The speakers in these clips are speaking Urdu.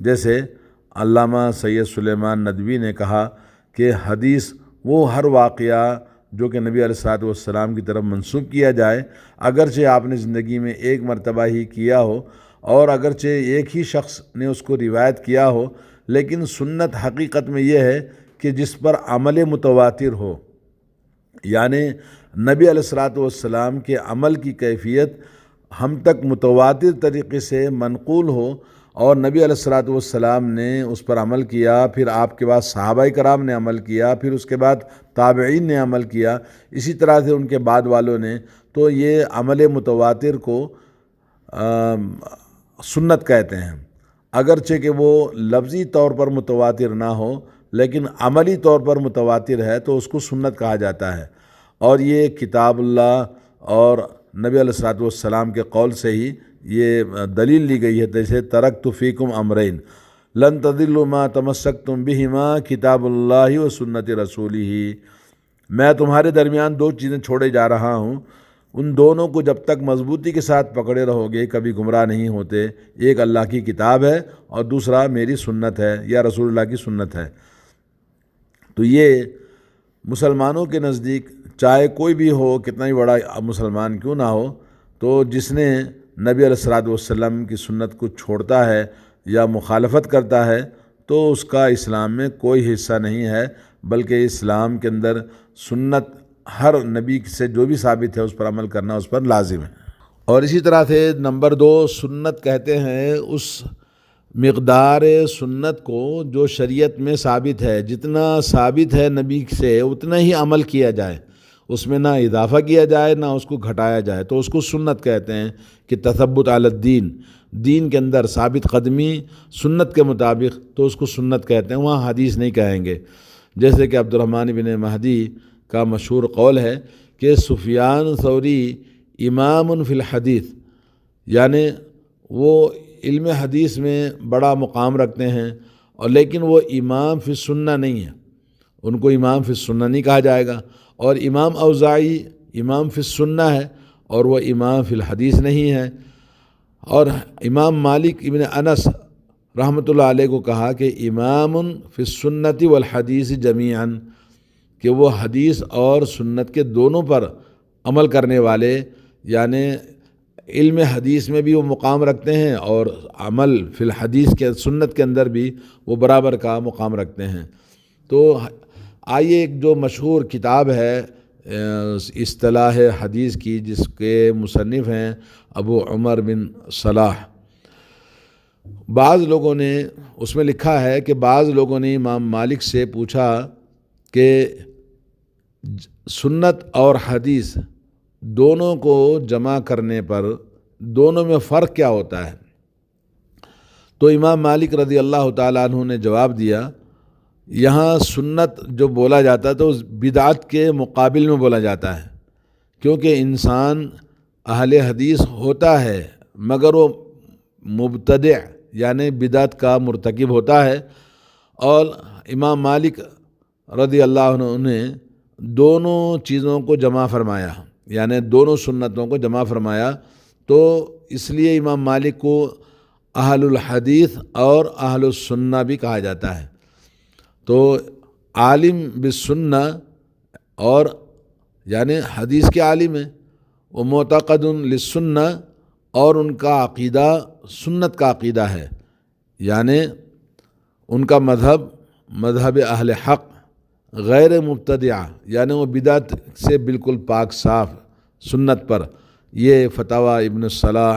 جیسے علامہ سید سلیمان ندوی نے کہا کہ حدیث وہ ہر واقعہ جو کہ نبی علیہ الصلوۃ والسلام کی طرف منسوب کیا جائے، اگرچہ آپ نے زندگی میں ایک مرتبہ ہی کیا ہو اور اگرچہ ایک ہی شخص نے اس کو روایت کیا ہو، لیکن سنت حقیقت میں یہ ہے کہ جس پر عمل متواتر ہو، یعنی نبی علیہ الصلوۃ والسلام کے عمل کی کیفیت ہم تک متواتر طریقے سے منقول ہو، اور نبی علیہ الصلوۃ والسلام نے اس پر عمل کیا، پھر آپ کے بعد صحابہ کرام نے عمل کیا، پھر اس کے بعد تابعین نے عمل کیا، اسی طرح سے ان کے بعد والوں نے، تو یہ عمل متواتر کو سنت کہتے ہیں، اگرچہ کہ وہ لفظی طور پر متواتر نہ ہو لیکن عملی طور پر متواتر ہے تو اس کو سنت کہا جاتا ہے۔ اور یہ کتاب اللہ اور نبی علیہ الصلوۃ والسلام کے قول سے ہی یہ دلیل لی گئی ہے، جیسے ترکت فیکم امرین لن تضلوا ما تمسکتم بہما کتاب اللہ و سنت رسولہ، میں تمہارے درمیان دو چیزیں چھوڑے جا رہا ہوں، ان دونوں کو جب تک مضبوطی کے ساتھ پکڑے رہو گے کبھی گمراہ نہیں ہوتے، ایک اللہ کی کتاب ہے اور دوسرا میری سنت ہے یا رسول اللہ کی سنت ہے۔ تو یہ مسلمانوں کے نزدیک چاہے کوئی بھی ہو، کتنا ہی بڑا مسلمان کیوں نہ ہو، تو جس نے نبی علیہ الصلوۃ والسلام کی سنت کو چھوڑتا ہے یا مخالفت کرتا ہے تو اس کا اسلام میں کوئی حصہ نہیں ہے، بلکہ اسلام کے اندر سنت ہر نبی سے جو بھی ثابت ہے اس پر عمل کرنا اس پر لازم ہے۔ اور اسی طرح سے نمبر 2، سنت کہتے ہیں اس مقدار سنت کو جو شریعت میں ثابت ہے، جتنا ثابت ہے نبی سے اتنا ہی عمل کیا جائے، اس میں نہ اضافہ کیا جائے نہ اس کو گھٹایا جائے، تو اس کو سنت کہتے ہیں کہ تثبت علی الدین، دین کے اندر ثابت قدمی سنت کے مطابق، تو اس کو سنت کہتے ہیں، وہاں حدیث نہیں کہیں گے۔ جیسے کہ عبد الرحمن بن مہدی کا مشہور قول ہے کہ سفیان ثوری امام فی الحدیث، یعنی وہ علم حدیث میں بڑا مقام رکھتے ہیں، اور لیکن وہ امام فی السنہ نہیں ہے، ان کو امام فی السنہ نہیں کہا جائے گا۔ اور امام اوزاعی امام فی السنہ ہے اور وہ امام فی الحدیث نہیں ہے۔ اور امام مالک ابن انس رحمۃ اللہ علیہ کو کہا کہ امام فی السنت والحدیث جمیعا، کہ وہ حدیث اور سنت کے دونوں پر عمل کرنے والے، یعنی علم حدیث میں بھی وہ مقام رکھتے ہیں اور عمل فی الحدیث کے سنت کے اندر بھی وہ برابر کا مقام رکھتے ہیں۔ تو آئیے ایک جو مشہور کتاب ہے اصطلاح حدیث کی، جس کے مصنف ہیں ابو عمر بن صلاح، بعض لوگوں نے اس میں لکھا ہے کہ بعض لوگوں نے امام مالک سے پوچھا کہ سنت اور حدیث دونوں کو جمع کرنے پر دونوں میں فرق کیا ہوتا ہے؟ تو امام مالک رضی اللہ تعالیٰ عنہ نے جواب دیا، یہاں سنت جو بولا جاتا ہے تو بدعت کے مقابل میں بولا جاتا ہے، کیونکہ انسان اہل حدیث ہوتا ہے مگر وہ مبتدع یعنی بدعت کا مرتکب ہوتا ہے۔ اور امام مالک رضی اللہ عنہ نے دونوں چیزوں کو جمع فرمایا، یعنی دونوں سنتوں کو جمع فرمایا، تو اس لیے امام مالک کو اہل الحدیث اور اہل السنہ بھی کہا جاتا ہے۔ تو عالم بالسنہ اور یعنی حدیث کے عالم ہیں، وہ معتقد للسنہ، اور ان کا عقیدہ سنت کا عقیدہ ہے، یعنی ان کا مذہب اہل حق غیر مبتدعہ، یعنی وہ بدعت سے بالکل پاک صاف سنت پر۔ یہ فتاوی ابن صلاح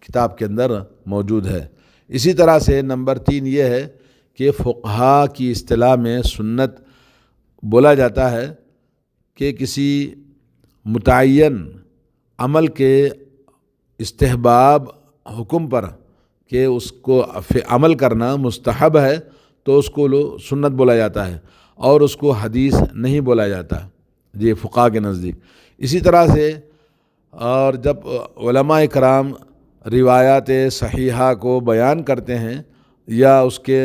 کتاب کے اندر موجود ہے۔ اسی طرح سے نمبر 3 یہ ہے کہ فقہا کی اصطلاح میں سنت بولا جاتا ہے کہ کسی متعین عمل کے استحباب حکم پر کہ اس کو عمل کرنا مستحب ہے تو اس کو سنت بولا جاتا ہے، اور اس کو حدیث نہیں بولا جاتا یہ فقہا کے نزدیک۔ اسی طرح سے اور جب علماء کرام روایات صحیحہ کو بیان کرتے ہیں یا اس کے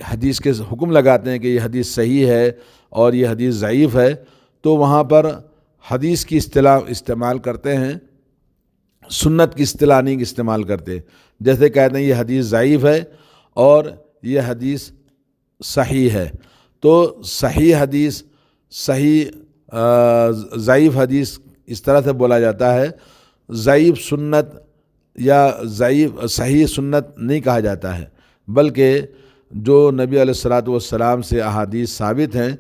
حدیث کے حکم لگاتے ہیں کہ یہ حدیث صحیح ہے اور یہ حدیث ضعیف ہے، تو وہاں پر حدیث کی اصطلاح استعمال کرتے ہیں، سنت کی اصطلاح نہیں استعمال کرتے۔ جیسے کہتے ہیں یہ حدیث ضعیف ہے اور یہ حدیث صحیح ہے. تو صحیح حدیث، صحیح ضعیف حدیث اس طرح سے بولا جاتا ہے. ضعیف سنت یا ضعیف صحیح سنت نہیں کہا جاتا ہے، بلکہ جو نبی علیہ الصلاۃ والسلام سے احادیث ثابت ہیں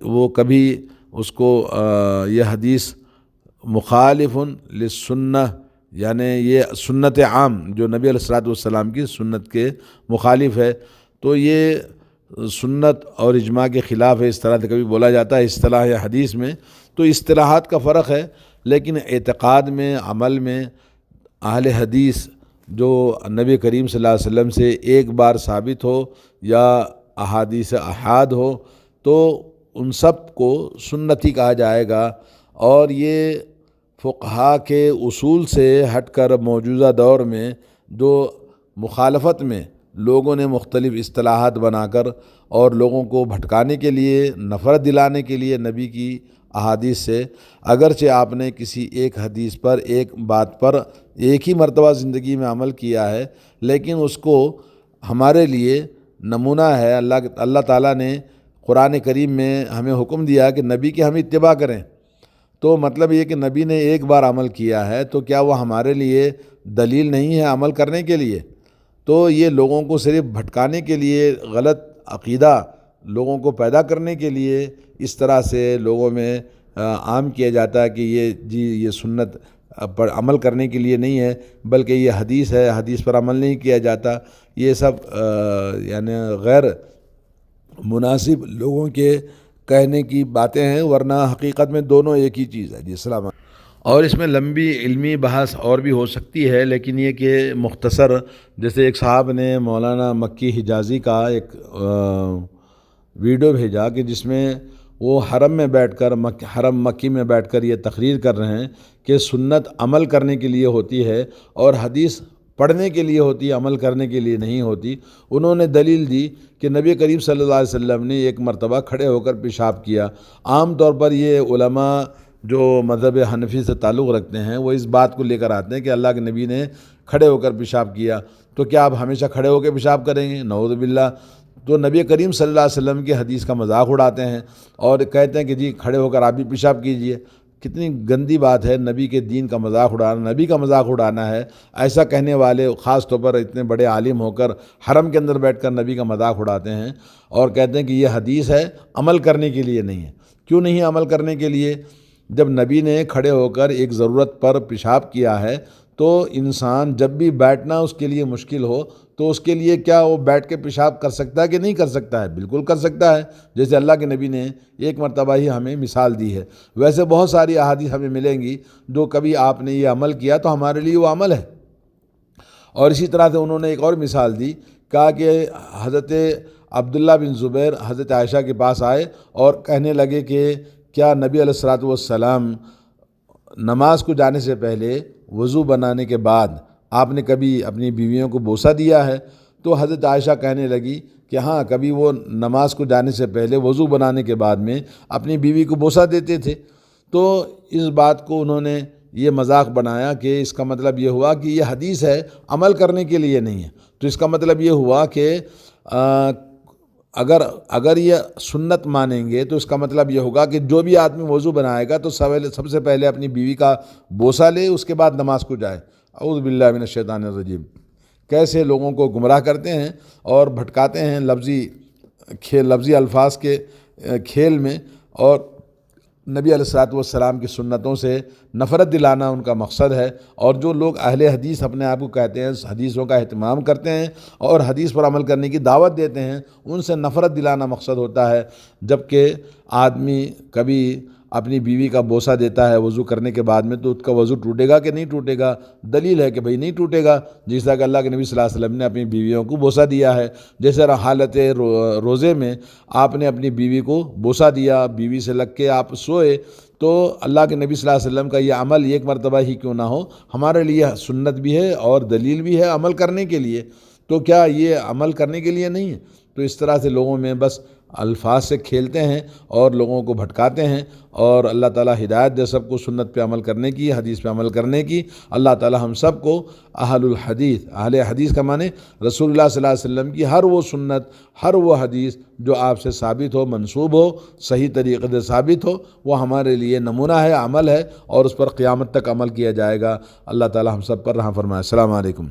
وہ کبھی اس کو یہ حدیث مخالف للسنہ، یعنی یہ سنت عام جو نبی علیہ الصلاۃ والسلام کی سنت کے مخالف ہے، تو یہ سنت اور اجماع کے خلاف ہے، اس طرح سے کبھی بولا جاتا ہے اصطلاح حدیث میں. تو اصطلاحات کا فرق ہے، لیکن اعتقاد میں، عمل میں اہل حدیث جو نبی کریم صلی اللہ علیہ وسلم سے ایک بار ثابت ہو یا احادیث احاد ہو تو ان سب کو سنتی کہا جائے گا. اور یہ فقہا کے اصول سے ہٹ کر موجودہ دور میں جو مخالفت میں لوگوں نے مختلف اصطلاحات بنا کر اور لوگوں کو بھٹکانے کے لیے، نفرت دلانے کے لیے نبی کی احادیث سے، اگرچہ آپ نے کسی ایک حدیث پر، ایک بات پر ایک ہی مرتبہ زندگی میں عمل کیا ہے، لیکن اس کو ہمارے لیے نمونہ ہے. اللہ تعالیٰ نے قرآن کریم میں ہمیں حکم دیا کہ نبی کی ہم اتباع کریں. تو مطلب یہ کہ نبی نے ایک بار عمل کیا ہے تو کیا وہ ہمارے لیے دلیل نہیں ہے عمل کرنے کے لیے؟ تو یہ لوگوں کو صرف بھٹکانے کے لیے، غلط عقیدہ لوگوں کو پیدا کرنے کے لیے اس طرح سے لوگوں میں عام کیا جاتا ہے کہ یہ سنت پر عمل کرنے کے لیے نہیں ہے، بلکہ یہ حدیث ہے، حدیث پر عمل نہیں کیا جاتا. یہ سب یعنی غیر مناسب لوگوں کے کہنے کی باتیں ہیں، ورنہ حقیقت میں دونوں ایک ہی چیز ہے. جی السلام علیکم. اور اس میں لمبی علمی بحث اور بھی ہو سکتی ہے، لیکن یہ کہ مختصر، جیسے ایک صاحب نے مولانا مکی حجازی کا ایک ویڈیو بھیجا کہ جس میں وہ حرم میں بیٹھ کر، حرم مکی میں بیٹھ کر یہ تقریر کر رہے ہیں کہ سنت عمل کرنے کے لیے ہوتی ہے اور حدیث پڑھنے کے لیے ہوتی ہے، عمل کرنے کے لیے نہیں ہوتی. انہوں نے دلیل دی کہ نبی کریم صلی اللہ علیہ وسلم نے ایک مرتبہ کھڑے ہو کر پیشاب کیا. عام طور پر یہ علماء جو مذہب حنفی سے تعلق رکھتے ہیں وہ اس بات کو لے کر آتے ہیں کہ اللہ کے نبی نے کھڑے ہو کر پیشاب کیا، تو کیا آپ ہمیشہ کھڑے ہو کے پیشاب کریں گے؟ نعوذ باللہ. تو نبی کریم صلی اللہ علیہ وسلم کی حدیث کا مذاق اڑاتے ہیں اور کہتے ہیں کہ جی کھڑے ہو کر آپ بھی پیشاب کیجئے. کتنی گندی بات ہے، نبی کے دین کا مذاق اڑانا، نبی کا مذاق اڑانا ہے. ایسا کہنے والے خاص طور پر اتنے بڑے عالم ہو کر حرم کے اندر بیٹھ کر نبی کا مذاق اڑاتے ہیں اور کہتے ہیں کہ یہ حدیث ہے، عمل کرنے کے لیے نہیں ہے. کیوں نہیں ہے عمل کرنے کے لیے؟ جب نبی نے کھڑے ہو کر ایک ضرورت پر پیشاب کیا ہے تو انسان جب بھی بیٹھنا اس کے لیے مشکل ہو تو اس کے لیے کیا وہ بیٹھ کے پیشاب کر سکتا ہے کہ نہیں کر سکتا ہے؟ بالکل کر سکتا ہے، جیسے اللہ کے نبی نے ایک مرتبہ ہی ہمیں مثال دی ہے. ویسے بہت ساری احادیث ہمیں ملیں گی جو کبھی آپ نے یہ عمل کیا تو ہمارے لیے وہ عمل ہے. اور اسی طرح سے انہوں نے ایک اور مثال دی، کہا کہ حضرت عبداللہ بن زبیر حضرت عائشہ کے پاس آئے اور کہنے لگے کہ کیا نبی علیہ الصلاۃ والسلام نماز کو جانے سے پہلے وضو بنانے کے بعد آپ نے کبھی اپنی بیویوں کو بوسہ دیا ہے؟ تو حضرت عائشہ کہنے لگی کہ ہاں، کبھی وہ نماز کو جانے سے پہلے وضو بنانے کے بعد میں اپنی بیوی کو بوسہ دیتے تھے. تو اس بات کو انہوں نے یہ مذاق بنایا کہ اس کا مطلب یہ ہوا کہ یہ حدیث ہے، عمل کرنے کے لیے نہیں ہے. تو اس کا مطلب یہ ہوا کہ اگر یہ سنت مانیں گے تو اس کا مطلب یہ ہوگا کہ جو بھی آدمی وضو بنائے گا تو سب سے پہلے اپنی بیوی کا بوسہ لے، اس کے بعد نماز کو جائے. اعوذ باللہ من الشیطان الرجیم. کیسے لوگوں کو گمراہ کرتے ہیں اور بھٹکاتے ہیں لفظی الفاظ کے کھیل میں، اور نبی علیہ الصلاۃ والسلام کی سنتوں سے نفرت دلانا ان کا مقصد ہے. اور جو لوگ اہل حدیث اپنے آپ کو کہتے ہیں، حدیثوں کا اہتمام کرتے ہیں اور حدیث پر عمل کرنے کی دعوت دیتے ہیں، ان سے نفرت دلانا مقصد ہوتا ہے. جبکہ آدمی کبھی اپنی بیوی کا بوسہ دیتا ہے وضو کرنے کے بعد میں تو اس کا وضو ٹوٹے گا کہ نہیں ٹوٹے گا؟ دلیل ہے کہ بھئی نہیں ٹوٹے گا، جس طرح کہ اللہ کے نبی صلی اللہ علیہ وسلم نے اپنی بیویوں کو بوسہ دیا ہے. جیسے حالت روزے میں آپ نے اپنی بیوی کو بوسہ دیا، بیوی سے لگ کے آپ سوئے، تو اللہ کے نبی صلی اللہ علیہ وسلم کا یہ عمل ایک مرتبہ ہی کیوں نہ ہو، ہمارے لیے سنت بھی ہے اور دلیل بھی ہے عمل کرنے کے لیے. تو کیا یہ عمل کرنے کے لیے نہیں ہے؟ تو اس طرح سے لوگوں میں بس الفاظ سے کھیلتے ہیں اور لوگوں کو بھٹکاتے ہیں، اور اللہ تعالیٰ ہدایت دے سب کو سنت پہ عمل کرنے کی، حدیث پہ عمل کرنے کی۔ اللہ تعالیٰ ہم سب کو اہل الحدیث، اہل حدیث کا معنی رسول اللہ صلی اللہ علیہ وسلم کی ہر وہ سنت، ہر وہ حدیث جو آپ سے ثابت ہو، منسوب ہو، صحیح طریقے سے ثابت ہو، وہ ہمارے لیے نمونہ ہے، عمل ہے، اور اس پر قیامت تک عمل کیا جائے گا۔ اللہ تعالیٰ ہم سب پر رحم فرمائے۔ السلام علیکم۔